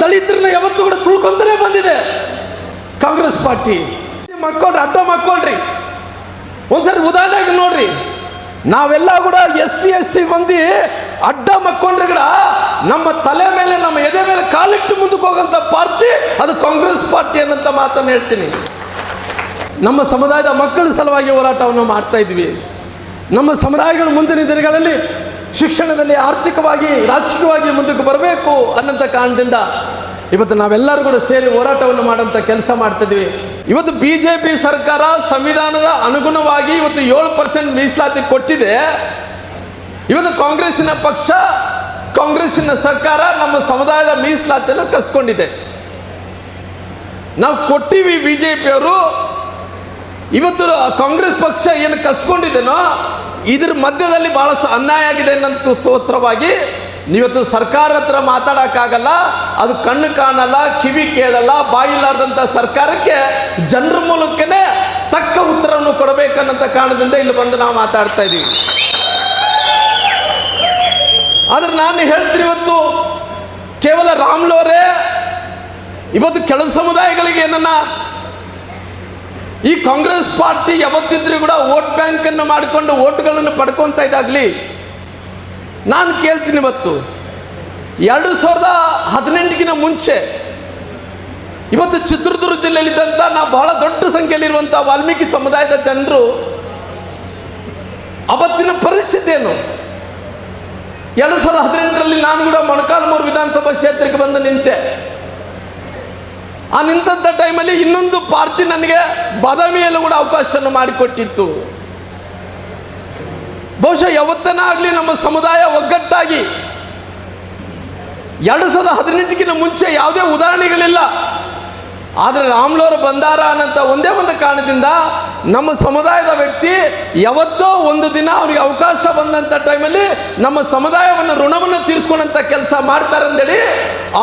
ದಲಿತರನ್ನ ಯಾವತ್ತೂ ಕೂಡ ತುಳ್ಕೊಂತಾನೆ ಬಂದಿದೆ ಕಾಂಗ್ರೆಸ್ ಪಾರ್ಟಿ. ಮಕ್ಕಳ್ರಿ, ಅಡ್ಡ ಮಕ್ಕಳ್ರಿ. ಒಂದ್ಸರಿ ಉದಾಹರಣೆಗೆ ನೋಡ್ರಿ, ನಾವೆಲ್ಲ ಕೂಡ ST ಮಂದಿ ಅಡ್ಡ ಮಕ್ಕೊಂಡ್ರೆ ಕೂಡ ನಮ್ಮ ತಲೆ ಮೇಲೆ, ನಮ್ಮ ಎದೆ ಮೇಲೆ ಕಾಲಿಟ್ಟು ಮುಂದಕ್ಕೆ ಹೋಗಂತ ಪಾರ್ಟಿ ಅದು ಕಾಂಗ್ರೆಸ್ ಪಾರ್ಟಿ ಅನ್ನಂತ ಮಾತನ್ನು ಹೇಳ್ತೀನಿ. ನಮ್ಮ ಸಮುದಾಯದ ಮಕ್ಕಳ ಸಲುವಾಗಿ ಹೋರಾಟವನ್ನು ಮಾಡ್ತಾ ಇದ್ವಿ. ನಮ್ಮ ಸಮುದಾಯಗಳು ಮುಂದಿನ ದಿನಗಳಲ್ಲಿ ಶಿಕ್ಷಣದಲ್ಲಿ, ಆರ್ಥಿಕವಾಗಿ, ರಾಜಕೀಯವಾಗಿ ಮುಂದಕ್ಕೆ ಬರಬೇಕು ಅನ್ನೋಂಥ ಕಾರಣದಿಂದ ಇವತ್ತು ನಾವೆಲ್ಲರೂ ಕೂಡ ಸೇರಿ ಹೋರಾಟವನ್ನು ಮಾಡೋಂಥ ಕೆಲಸ ಮಾಡ್ತಿದ್ವಿ. ಇವತ್ತು BJP ಸರ್ಕಾರ ಸಂವಿಧಾನದ ಅನುಗುಣವಾಗಿ ಇವತ್ತು 7% ಮೀಸಲಾತಿ ಕೊಟ್ಟಿದೆ. ಇವತ್ತು ಕಾಂಗ್ರೆಸ್ಸಿನ ಪಕ್ಷ, ಕಾಂಗ್ರೆಸ್ಸಿನ ಸರ್ಕಾರ ನಮ್ಮ ಸಮುದಾಯದ ಮೀಸಲಾತಿಯನ್ನು ಕಸ್ಕೊಂಡಿದೆ. ನಾವು ಕೊಟ್ಟಿವಿ, BJP ಅವರು ಇವತ್ತು ಕಾಂಗ್ರೆಸ್ ಪಕ್ಷ ಏನು ಕಸ್ಕೊಂಡಿದೆನೋ ಇದ್ರ ಮಧ್ಯದಲ್ಲಿ ಬಹಳಷ್ಟು ಅನ್ಯಾಯ ಆಗಿದೆ ಅನ್ನಂತೂ ಸೋತ್ರವಾಗಿ ಇವತ್ತು ಸರ್ಕಾರ ಹತ್ರ ಮಾತಾಡೋಕ್ಕಾಗಲ್ಲ, ಅದು ಕಣ್ಣು ಕಾಣಲ್ಲ, ಕಿವಿ ಕೇಳಲ್ಲ, ಬಾಯಿಲಾರ್ದಂಥ ಸರ್ಕಾರಕ್ಕೆ ಜನರ ಮೂಲಕನೇ ತಕ್ಕ ಉತ್ತರವನ್ನು ಕೊಡಬೇಕನ್ನಂಥ ಕಾರಣದಿಂದ ಇಲ್ಲಿ ಬಂದು ನಾವು ಮಾತಾಡ್ತಾ ಇದ್ದೀವಿ. ಆದ್ರೆ ನಾನು ಹೇಳ್ತೀನಿ, ಇವತ್ತು ಕೇವಲ ರಾಮ್ಲೋರೇ ಇವತ್ತು ಕೆಲವು ಸಮುದಾಯಗಳಿಗೆ ಏನನ್ನ ಈ ಕಾಂಗ್ರೆಸ್ ಪಾರ್ಟಿ ಯಾವತ್ತಿದ್ರೂ ಕೂಡ ವೋಟ್ ಬ್ಯಾಂಕನ್ನು ಮಾಡಿಕೊಂಡು ವೋಟ್ಗಳನ್ನು ಪಡ್ಕೊತಾ ಇದ್ದಾಗಲಿ ನಾನು ಕೇಳ್ತೀನಿ, ಇವತ್ತು 2018ಗಿನ ಮುಂಚೆ ಇವತ್ತು ಚಿತ್ರದುರ್ಗ ಜಿಲ್ಲೆಯಲ್ಲಿದ್ದಂಥ ನಾವು ಬಹಳ ದೊಡ್ಡ ಸಂಖ್ಯೆಯಲ್ಲಿರುವಂಥ ವಾಲ್ಮೀಕಿ ಸಮುದಾಯದ ಜನರು ಅವತ್ತಿನ ಪರಿಸ್ಥಿತಿ ಏನು? 2018ರಲ್ಲಿ ನಾನು ಕೂಡ ಮೊಣಕಾಲ್ಮೂರು ವಿಧಾನಸಭಾ ಕ್ಷೇತ್ರಕ್ಕೆ ಬಂದು ನಿಂತೆ. ಆ ನಿಂತಂಥ ಟೈಮಲ್ಲಿ ಇನ್ನೊಂದು ಪಾರ್ಟಿ ನನಗೆ ಬಾದಾಮಿಯಲ್ಲೂ ಕೂಡ ಅವಕಾಶವನ್ನು ಮಾಡಿಕೊಟ್ಟಿತ್ತು. ಬಹುಶಃ ಯಾವತ್ತನ ಆಗಲಿ ನಮ್ಮ ಸಮುದಾಯ ಒಗ್ಗಟ್ಟಾಗಿ 2018ಗಿನ ಮುಂಚೆ ಯಾವುದೇ ಉದಾಹರಣೆಗಳಿಲ್ಲ. ಆದರೆ ರಾಮ್ಲೋರು ಬಂದಾರ ಅನ್ನಂಥ ಒಂದೇ ಒಂದು ಕಾರಣದಿಂದ ನಮ್ಮ ಸಮುದಾಯದ ವ್ಯಕ್ತಿ ಯಾವತ್ತೋ ಒಂದು ದಿನ ಅವರಿಗೆ ಅವಕಾಶ ಬಂದಂಥ ಟೈಮಲ್ಲಿ ನಮ್ಮ ಸಮುದಾಯವನ್ನು ಋಣವನ್ನು ತೀರಿಸ್ಕೊಂಡಂಥ ಕೆಲಸ ಮಾಡ್ತಾರಂದೇಳಿ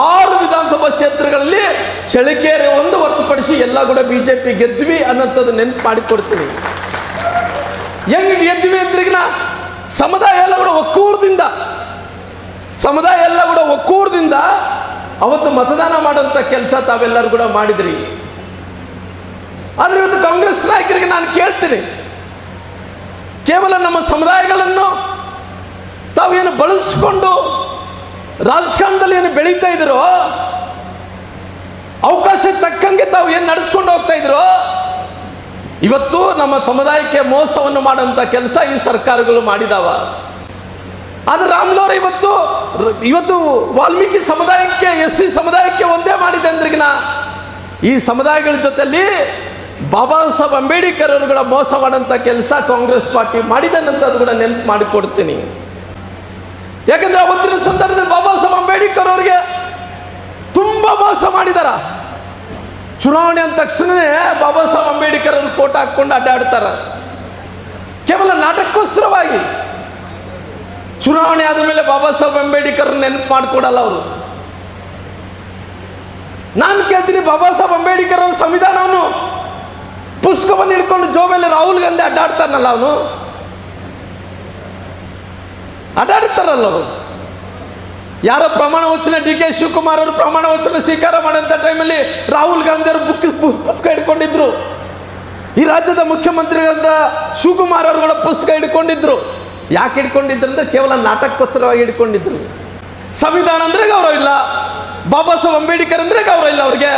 6 ವಿಧಾನಸಭಾ ಕ್ಷೇತ್ರಗಳಲ್ಲಿ ಚಳ್ಳಕೆರೆ ಒಂದು ಹೊರತುಪಡಿಸಿ ಎಲ್ಲ ಕೂಡ BJP ಗೆದ್ವಿ ಅನ್ನೋಂಥದ್ದು ನೆನಪು ಮಾಡಿಕೊಡ್ತೀನಿ. ಹೆಂಗೆ ಗೆದ್ವಿ ಅಂದ್ರಿಗಿನ ಸಮುದಾಯ ಎಲ್ಲ ಕೂಡ ಒಕ್ಕೂರದಿಂದ ಅವತ್ತು ಮತದಾನ ಮಾಡುವಂಥ ಕೆಲಸ ತಾವೆಲ್ಲರೂ ಕೂಡ ಮಾಡಿದ್ರಿ. ಆದರೆ ಇವತ್ತು ಕಾಂಗ್ರೆಸ್ ನಾಯಕರಿಗೆ ನಾನು ಕೇಳ್ತೀನಿ, ಕೇವಲ ನಮ್ಮ ಸಮುದಾಯಗಳನ್ನು ತಾವೇನು ಬಳಸಿಕೊಂಡು ರಾಜಕಾರಣದಲ್ಲಿ ಏನು ಬೆಳೀತಾ ಇದ್ರೋ, ಅವಕಾಶಕ್ಕೆ ತಕ್ಕಂಗೆ ತಾವು ಏನು ನಡೆಸ್ಕೊಂಡು ಹೋಗ್ತಾ ಇದ್ರೋ, ಇವತ್ತು ನಮ್ಮ ಸಮುದಾಯಕ್ಕೆ ಮೋಸವನ್ನು ಮಾಡುವಂಥ ಕೆಲಸ ಈ ಸರ್ಕಾರಗಳು ಮಾಡಿದಾವ. ಆದರೆ ರಾಮ್ಲೋರ ಇವತ್ತು ವಾಲ್ಮೀಕಿ ಸಮುದಾಯಕ್ಕೆ, SC ಸಮುದಾಯಕ್ಕೆ ಒಂದೇ ಮಾಡಿದೆ ಅಂದ್ರಿಗಿನ ಈ ಸಮುದಾಯಗಳ ಜೊತೆಯಲ್ಲಿ ಬಾಬಾ ಸಾಹೇಬ್ ಅಂಬೇಡ್ಕರ್ ಅವರುಗಳ ಮೋಸ ಮಾಡೋಂಥ ಕೆಲಸ ಕಾಂಗ್ರೆಸ್ ಪಾರ್ಟಿ ಮಾಡಿದೆ ಅನ್ನೋದು ಕೂಡ ನೆನಪು ಮಾಡಿಕೊಡ್ತೀನಿ. ಯಾಕಂದ್ರೆ ಅವತ್ತಿನ ಸಂದರ್ಭದಲ್ಲಿ ಬಾಬಾ ಸಾಹೇಬ್ ಅಂಬೇಡ್ಕರ್ ಅವರಿಗೆ ತುಂಬ ಮೋಸ ಮಾಡಿದಾರ. ಚುನಾವಣೆ ಅಂದ ತಕ್ಷಣವೇ ಬಾಬಾ ಸಾಹೇಬ್ ಅಂಬೇಡ್ಕರ್ ಅವರು ಫೋಟೋ ಹಾಕ್ಕೊಂಡು ಅಡ್ಡಾಡ್ತಾರ. ಕೇವಲ ನಾಟಕೋಸ್ಕರವಾಗಿ ಚುನಾವಣೆ ಆದ ಮೇಲೆ ಬಾಬಾ ಸಾಹೇಬ್ ಅಂಬೇಡ್ಕರ್ ನೆನಪು ಮಾಡಿಕೊಡಲ್ಲ ಅವರು. ನಾನು ಕೇಳ್ತೀನಿ, ಬಾಬಾ ಸಾಹೇಬ್ ಅಂಬೇಡ್ಕರ್ ಅವರ ಸಂವಿಧಾನವನ್ನು ಪುಸ್ತಕವನ್ನು ಹಿಡ್ಕೊಂಡು ಜೋಬಲ್ಲಿ ರಾಹುಲ್ ಗಾಂಧಿ ಅಡ್ಡಾಡ್ತಾರಲ್ಲ, ಅವನು ಅಡ್ಡಾಡ್ತಾರಲ್ಲ ಅವರು. ಯಾರೋ ಪ್ರಮಾಣ ವಚನ DK ಶಿವಕುಮಾರ್ ಅವರು ಪ್ರಮಾಣ ವಚನ ಸ್ವೀಕಾರ ಮಾಡೋಂಥ ಟೈಮಲ್ಲಿ ರಾಹುಲ್ ಗಾಂಧಿ ಅವರು ಪುಸ್ತಕ ಹಿಡ್ಕೊಂಡಿದ್ರು. ಈ ರಾಜ್ಯದ ಮುಖ್ಯಮಂತ್ರಿಗಳಾದ ಶಿವಕುಮಾರ್ ಅವರು ಕೂಡ ಪುಸ್ತಕ ಹಿಡ್ಕೊಂಡಿದ್ರು. ಯಾಕೆ ಹಿಡ್ಕೊಂಡಿದ್ರು ಅಂದರೆ ಕೇವಲ ನಾಟಕಕ್ಕೋಸ್ಕರವಾಗಿ ಹಿಡ್ಕೊಂಡಿದ್ರು. ಸಂವಿಧಾನ ಅಂದರೆ ಗೌರವ ಇಲ್ಲ, ಬಾಬಾ ಸಾಹೇಬ್ ಅಂಬೇಡ್ಕರ್ ಅಂದರೆ ಗೌರವ ಇಲ್ಲ, ಅವ್ರಿಗೆ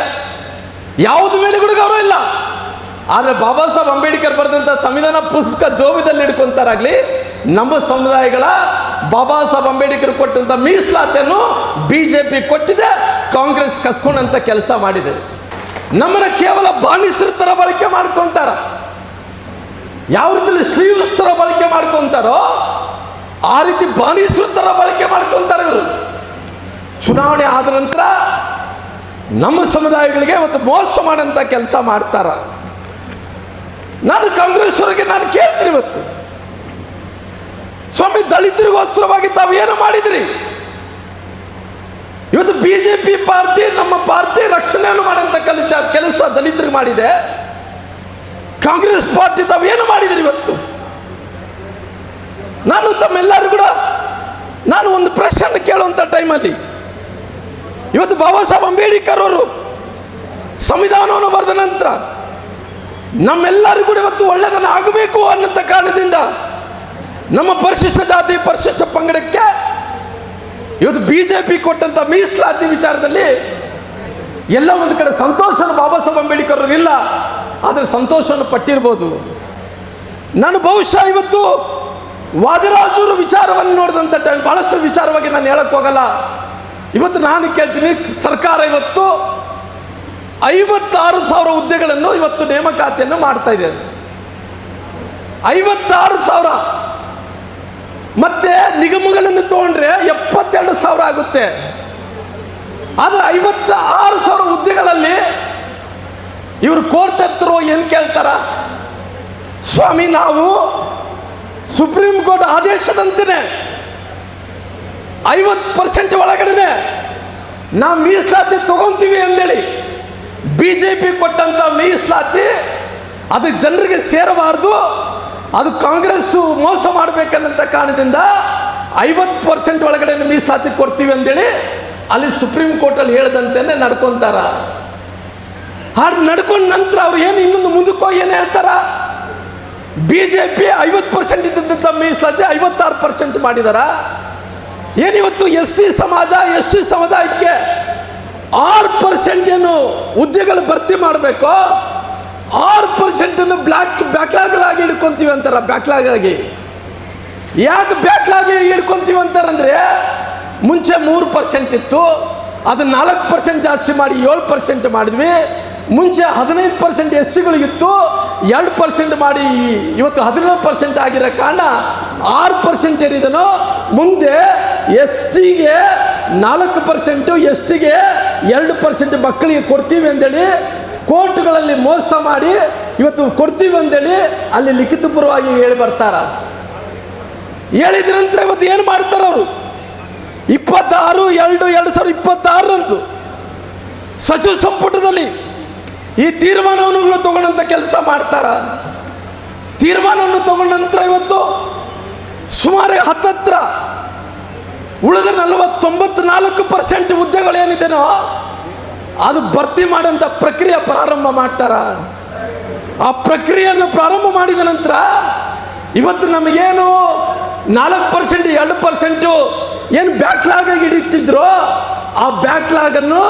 ಯಾವುದು ಮೇಲೆ ಕೂಡ ಗೌರವ ಇಲ್ಲ. ಆದರೆ ಬಾಬಾ ಸಾಹೇಬ್ ಅಂಬೇಡ್ಕರ್ ಬರೆದಂಥ ಸಂವಿಧಾನ ಪುಸ್ತಕ ಜೋಬಿದಲ್ಲಿ ಹಿಡ್ಕೊಂತಾರಾಗಲಿ, ನಮ್ಮ ಸಮುದಾಯಗಳ ಬಾಬಾ ಸಾಹೇಬ್ ಅಂಬೇಡ್ಕರ್ ಕೊಟ್ಟಂಥ ಮೀಸಲಾತಿಯನ್ನು BJP ಕೊಟ್ಟಿದೆ, ಕಾಂಗ್ರೆಸ್ ಕಸ್ಕೊಂಡಂಥ ಕೆಲಸ ಮಾಡಿದೆ. ನಮ್ಮನ್ನ ಕೇವಲ ಬಾಣಿಸರ ಥರ ಬಳಕೆ ಮಾಡ್ಕೊತಾರ. ಯಾವ ರೀತಿಯಲ್ಲಿ ಶ್ರೀವಸ್ತ್ರ ಬಳಕೆ ಮಾಡ್ಕೊತಾರೋ ಆ ರೀತಿ ಬಾಣಿಸರ ಥರ ಬಳಕೆ ಮಾಡ್ಕೊತಾರೆ ಇವರು. ಚುನಾವಣೆ ಆದ ನಂತರ ನಮ್ಮ ಸಮುದಾಯಗಳಿಗೆ ಇವತ್ತು ಮೋಸ ಮಾಡೋಂಥ ಕೆಲಸ ಮಾಡ್ತಾರ. ನಾನು ಕಾಂಗ್ರೆಸ್ ಅವರಿಗೆ ನಾನು ಕೇಳ್ತೀನಿ, ಇವತ್ತು ಸ್ವಾಮಿ ದಲಿತರಿಗೋಸ್ಕರವಾಗಿ ತಾವು ಏನು ಮಾಡಿದ್ರಿ? ಇವತ್ತು BJP ಪಾರ್ಟಿ, ನಮ್ಮ ಪಾರ್ಟಿ ರಕ್ಷಣೆಯನ್ನು ಮಾಡೋಂಥ ಕೆಲಸ ದಲಿತರಿಗೆ ಮಾಡಿದೆ. ಕಾಂಗ್ರೆಸ್ ಪಾರ್ಟಿ ತಾವು ಏನು ಮಾಡಿದ್ರಿ? ಇವತ್ತು ನಾನು ತಮ್ಮೆಲ್ಲರೂ ಕೂಡ ನಾನು ಒಂದು ಪ್ರಶ್ನೆ ಕೇಳುವಂಥ ಟೈಮಲ್ಲಿ ಇವತ್ತು ಬಾಬಾ ಸಾಹೇಬ್ ಅಂಬೇಡ್ಕರ್ ಅವರು ಸಂವಿಧಾನವನ್ನು ಬರೆದ ನಂತರ ನಮ್ಮೆಲ್ಲರಿಗೂ ಕೂಡ ಇವತ್ತು ಒಳ್ಳೆಯದನ್ನು ಆಗಬೇಕು ಅನ್ನೋಂಥ ಕಾರಣದಿಂದ ನಮ್ಮ ಪರಿಶಿಷ್ಟ ಜಾತಿ ಪರಿಶಿಷ್ಟ ಪಂಗಡಕ್ಕೆ ಇವತ್ತು ಬಿಜೆಪಿ ಕೊಟ್ಟಂತ ಮೀಸಲಾತಿ ವಿಚಾರದಲ್ಲಿ ಎಲ್ಲ ಒಂದು ಕಡೆ ಸಂತೋಷನ ಬಾಬಾ ಸಾಹೇಬ್ ಅಂಬೇಡ್ಕರ್ ಇಲ್ಲ, ಆದರೆ ಸಂತೋಷವನ್ನು ಪಟ್ಟಿರ್ಬೋದು. ನಾನು ಬಹುಶಃ ಇವತ್ತು ವಾದಿರಾಜರು ವಿಚಾರವನ್ನು ನೋಡಿದಂಥ ಟೈಮ್ ಬಹಳಷ್ಟು ವಿಚಾರವಾಗಿ ನಾನು ಹೇಳಕ್ಕೆ ಹೋಗಲ್ಲ. ಇವತ್ತು ನಾನು ಕೇಳ್ತೀನಿ, ಸರ್ಕಾರ ಇವತ್ತು 56,000 ಹುದ್ದೆಗಳನ್ನು ಇವತ್ತು ನೇಮಕಾತಿಯನ್ನು ಮಾಡ್ತಾ ಇದೆ. 56,000 ಮತ್ತೆ ನಿಗಮಗಳನ್ನು ತಗೊಂಡ್ರೆ 72,000 ಆಗುತ್ತೆ. ಆದರೆ 56,000 ಹುದ್ದೆಗಳಲ್ಲಿ ಇವರು ಕೋರ್ಟ್ ಹತ್ತಿರ ಏನು ಕೇಳ್ತಾರ? ಸ್ವಾಮಿ, ನಾವು ಸುಪ್ರೀಂ ಕೋರ್ಟ್ ಆದೇಶದಂತೆ 50% ಒಳಗಡೆ ನಾವು ಮೀಸಲಾತಿ ತಗೊಂತೀವಿ ಅಂದೇಳಿ ಬಿಜೆಪಿ ಕೊಟ್ಟಂತ ಮೀಸಲಾತಿ ಅದು ಜನರಿಗೆ ಸೇರಬಾರ್ದು, ಅದು ಕಾಂಗ್ರೆಸ್ ಮೋಸ ಮಾಡಬೇಕನ್ನಂತ ಕಾರಣದಿಂದ 50% ಒಳಗಡೆ ಮೀಸಲಾತಿ ಕೊಡ್ತೀವಿ ಅಂದೇಳಿ ಅಲ್ಲಿ ಸುಪ್ರೀಂ ಕೋರ್ಟಲ್ಲಿ ಹೇಳ್ದಂತೆ ನಡ್ಕೊಂತಾರ. ಹಾಗೆ ನಡ್ಕೊಂಡ ನಂತರ ಅವ್ರು ಏನು ಇನ್ನೊಂದು ಮುಂದಕ್ಕೋ ಏನು ಹೇಳ್ತಾರ? ಬಿಜೆಪಿ 50% ಇದ್ದಂಥ ಮೀಸಲಾತಿ 56% ಮಾಡಿದಾರ. ಏನಿವತ್ತು SC ಸಮಾಜ SC ಸಮುದಾಯಕ್ಕೆ 6% ಏನು ಹುದ್ದೆಗಳು ಭರ್ತಿ ಮಾಡಬೇಕು, 6% ಬ್ಯಾಕ್ಲಾಗ್ ಆಗಿ ಹಿಡ್ಕೊಂತೀವಿ ಅಂತಾರ. ಬ್ಯಾಕ್ಲಾಗ್ ಆಗಿ ಯಾಕೆ ಬ್ಯಾಕ್ಲಾಗ್ ಹಿಡ್ಕೊಂತೀವಿ ಅಂತಾರಂದ್ರೆ, ಮುಂಚೆ 3% ಇತ್ತು, ಅದು 4% ಜಾಸ್ತಿ ಮಾಡಿ 7% ಮಾಡಿದ್ವಿ. ಮುಂಚೆ 15% SCಗಳಿಗಿತ್ತು, 2% ಮಾಡಿ ಇವತ್ತು 17% ಆಗಿರೋ ಕಾರಣ 6% ಏನಿದನೋ ಮುಂದೆ STಗೆ 4%, STಗೆ 2% ಮಕ್ಕಳಿಗೆ ಕೊಡ್ತೀವಿ ಅಂದೇಳಿ ಕೋರ್ಟ್ಗಳಲ್ಲಿ ಮೋಸ ಮಾಡಿ ಇವತ್ತು ಕೊಡ್ತೀವಿ ಅಂದೇಳಿ ಅಲ್ಲಿ ಲಿಖಿತಪೂರ್ವವಾಗಿ ಹೇಳಿ ಬರ್ತಾರ. ಹೇಳಿದ ನಂತರ ಇವತ್ತು ಏನು ಮಾಡ್ತಾರ ಅವರು? 26/2/2026 ಸಚಿವ ಸಂಪುಟದಲ್ಲಿ ಈ ತೀರ್ಮಾನವನ್ನು ತಗೊಂಡಂತ ಕೆಲಸ ಮಾಡ್ತಾರ. ತೀರ್ಮಾನವನ್ನು ತಗೊಂಡ ನಂತರ ಇವತ್ತು ಸುಮಾರು ಹತ್ತತ್ರ ಉಳಿದ 94% ಹುದ್ದೆಗಳೇನಿದೆನೋ ಅದು ಭರ್ತಿ ಮಾಡೋಂಥ ಪ್ರಕ್ರಿಯೆ ಪ್ರಾರಂಭ ಮಾಡ್ತಾರ. ಆ ಪ್ರಕ್ರಿಯೆಯನ್ನು ಪ್ರಾರಂಭ ಮಾಡಿದ ನಂತರ ಇವತ್ತು ನಮಗೇನು 4% 2% ಏನು ಬ್ಯಾಕ್ಲಾಗ್ ಆಗಿ ಇಟ್ಟಿದ್ರು, ಆ ಬ್ಯಾಕ್ಲಾಗನ್ನು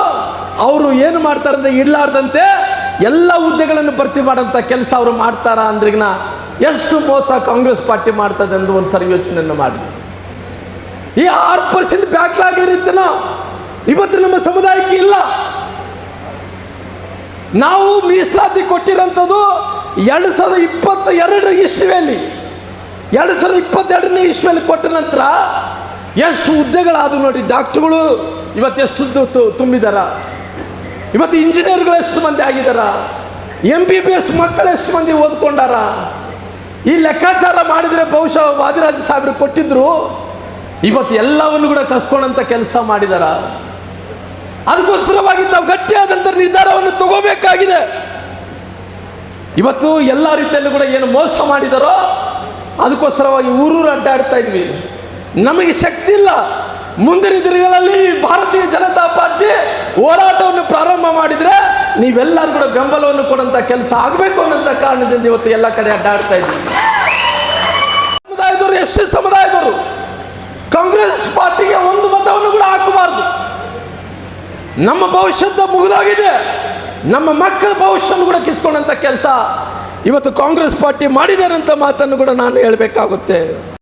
ಅವರು ಏನು ಮಾಡ್ತಾರಂತೆ ಇಡಲಾರ್ದಂತೆ ಎಲ್ಲ ಹುದ್ದೆಗಳನ್ನು ಭರ್ತಿ ಮಾಡೋಂಥ ಕೆಲಸ ಅವರು ಮಾಡ್ತಾರ. ಅಂದ್ರಿಗಿನ ಎಷ್ಟು ಮೋಸ ಕಾಂಗ್ರೆಸ್ ಪಾರ್ಟಿ ಮಾಡ್ತದೆ ಎಂದು ಒಂದು ಸರಿ ಯೋಚನೆಯನ್ನು ಮಾಡಿ. ಈ 6% ಬ್ಯಾಕ್ಲಾಗ್ ಏನಿತ್ತನೋ ಇವತ್ತು ನಮ್ಮ ಸಮುದಾಯಕ್ಕೆ ಇಲ್ಲ. ನಾವು ಮೀಸಲಾತಿ ಕೊಟ್ಟಿರೋಂಥದ್ದು 2022 ಇಸ್ವಿಯಲ್ಲಿ 2022ನೇ ಇಸ್ವಿಯಲ್ಲಿ ಕೊಟ್ಟ ನಂತರ ಎಷ್ಟು ಹುದ್ದೆಗಳಾದವು ನೋಡಿ. ಡಾಕ್ಟ್ರುಗಳು ಇವತ್ತು ಎಷ್ಟು ತುಂಬಿದಾರ, ಇವತ್ತು ಇಂಜಿನಿಯರ್ಗಳು ಎಷ್ಟು ಮಂದಿ ಆಗಿದಾರ, MBBS ಮಕ್ಕಳು ಎಷ್ಟು ಮಂದಿ ಓದ್ಕೊಂಡಾರ. ಈ ಲೆಕ್ಕಾಚಾರ ಮಾಡಿದರೆ ಬಹುಶಃ ವಾದಿರಾಜ ಸಾಹೇಬರು ಕೊಟ್ಟಿದ್ರು, ಇವತ್ತು ಎಲ್ಲವನ್ನು ಕೂಡ ಕಸ್ಕೊಂಡಂಥ ಕೆಲಸ ಮಾಡಿದಾರ. ಅದಕ್ಕೋಸ್ಕರವಾಗಿ ತಾವು ಗಟ್ಟಿಯಾದಂಥ ನಿರ್ಧಾರವನ್ನು ತಗೋಬೇಕಾಗಿದೆ. ಇವತ್ತು ಎಲ್ಲ ರೀತಿಯಲ್ಲೂ ಕೂಡ ಏನು ಮೋಸ ಮಾಡಿದಾರೋ ಅದಕ್ಕೋಸ್ಕರವಾಗಿ ಊರೂರು ಅಡ್ಡಾಡ್ತಾ ಇದ್ವಿ. ನಮಗೆ ಶಕ್ತಿ ಇಲ್ಲ. ಮುಂದಿನ ದಿನಗಳಲ್ಲಿ ಭಾರತೀಯ ಜನತಾ ಪಾರ್ಟಿ ಹೋರಾಟವನ್ನು ಪ್ರಾರಂಭ ಮಾಡಿದರೆ ನೀವೆಲ್ಲರೂ ಕೂಡ ಬೆಂಬಲವನ್ನು ಕೊಡುವಂಥ ಕೆಲಸ ಆಗಬೇಕು ಅನ್ನೋಂಥ ಕಾರಣದಿಂದ ಇವತ್ತು ಎಲ್ಲ ಕಡೆ ಅಡ್ಡಾಡ್ತಾ ಇದ್ವಿ. ಸಮುದಾಯದವರು SC ಸಮುದಾಯದವರು ಕಾಂಗ್ರೆಸ್ ಪಾರ್ಟಿಗೆ ಒಂದು ಮತವನ್ನು ಕೂಡ ಹಾಕಬಾರ್ದು. ನಮ್ಮ ಭವಿಷ್ಯದ ಮುಗಿದಾಗಿದೆ. ನಮ್ಮ ಮಕ್ಕಳ ಭವಿಷ್ಯವನ್ನು ಕೂಡ ಕಿಸ್ಕೊಂಡಂಥ ಕೆಲಸ ಇವತ್ತು ಕಾಂಗ್ರೆಸ್ ಪಾರ್ಟಿ ಮಾಡಿದಾರಂಥ ಮಾತನ್ನು ಕೂಡ ನಾನು ಹೇಳಬೇಕಾಗುತ್ತೆ.